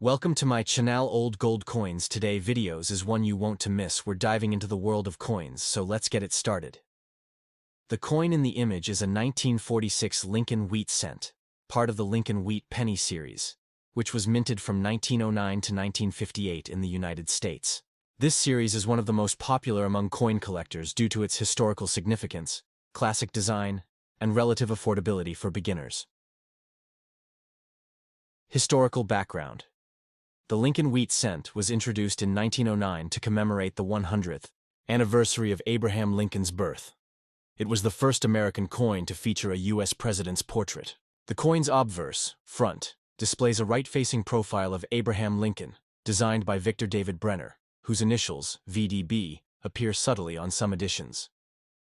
Welcome to my channel Old Gold Coins. Today videos is one you won't to miss. We're diving into the world of coins, so let's get it started. The coin in the image is a 1946 Lincoln Wheat cent, part of the Lincoln Wheat penny series, which was minted from 1909 to 1958 in the United States. This series is one of the most popular among coin collectors due to its historical significance, classic design, and relative affordability for beginners. Historical background. The Lincoln Wheat cent was introduced in 1909 to commemorate the 100th anniversary of Abraham Lincoln's birth. It was the first American coin to feature a U.S. president's portrait. The coin's obverse, front, displays a right-facing profile of Abraham Lincoln, designed by Victor David Brenner, whose initials, VDB, appear subtly on some editions.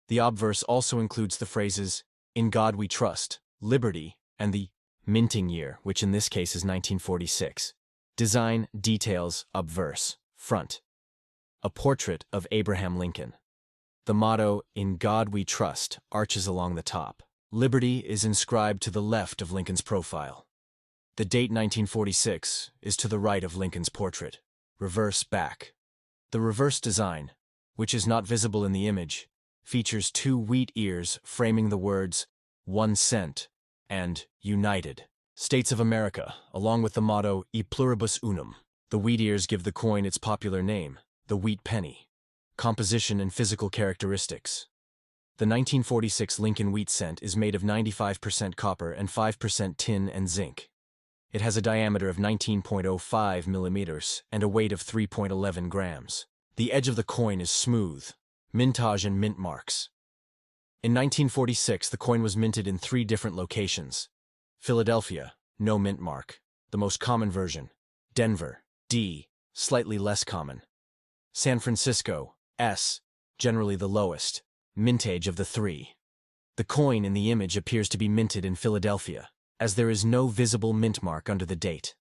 The obverse also includes the phrases, "In God We Trust," "Liberty," and the minting year, which in this case is 1946. Design, details, obverse, front. A portrait of Abraham Lincoln. The motto, "In God We Trust," arches along the top. Liberty is inscribed to the left of Lincoln's profile. The date 1946 is to the right of Lincoln's portrait. Reverse back. The reverse design, which is not visible in the image, features two wheat ears framing the words, "1 cent," and "United States of America," along with the motto, "E pluribus unum." The wheat ears give the coin its popular name, the wheat penny. Composition and physical characteristics. The 1946 Lincoln Wheat cent is made of 95% copper and 5% tin and zinc. It has a diameter of 19.05 millimeters and a weight of 3.11 grams. The edge of the coin is smooth. Mintage and mint marks. In 1946, the coin was minted in 3 different locations. Philadelphia, no mint mark, the most common version. Denver, D, slightly less common. San Francisco, S, generally the lowest, mintage of the 3. The coin in the image appears to be minted in Philadelphia, as there is no visible mint mark under the date.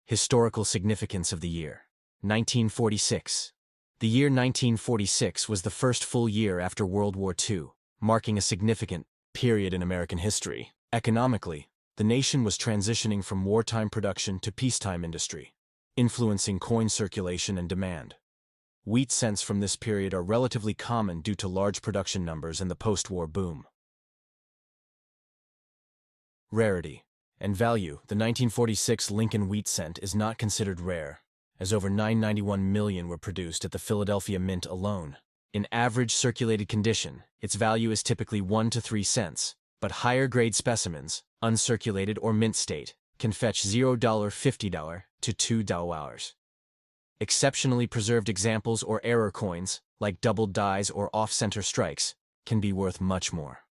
Historical significance of the year. 1946. The year 1946 was the first full year after World War II, marking a significant period in American history. Economically, the nation was transitioning from wartime production to peacetime industry, influencing coin circulation and demand. Wheat cents from this period are relatively common due to large production numbers and the post-war boom. Rarity and value. The 1946 Lincoln Wheat cent is not considered rare, as over 991 million were produced at the Philadelphia Mint alone. In average circulated condition, its value is typically 1 to 3 cents, but higher-grade specimens, uncirculated or mint state, can fetch $0, $50 to $2. Exceptionally preserved examples or error coins, like doubled dies or off-center strikes, can be worth much more.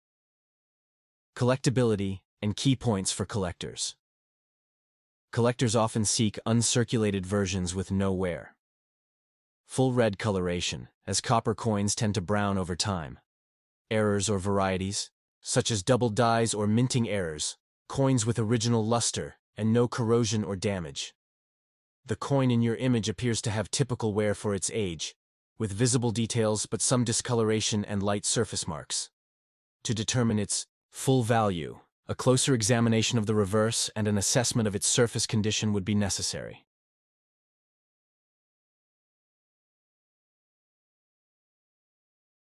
Collectability and key points for collectors. Collectors often seek uncirculated versions with no wear. Full red coloration, as copper coins tend to brown over time. Errors or varieties, such as double dies or minting errors, coins with original luster and no corrosion or damage. The coin in your image appears to have typical wear for its age, with visible details but some discoloration and light surface marks. To determine its full value, a closer examination of the reverse and an assessment of its surface condition would be necessary.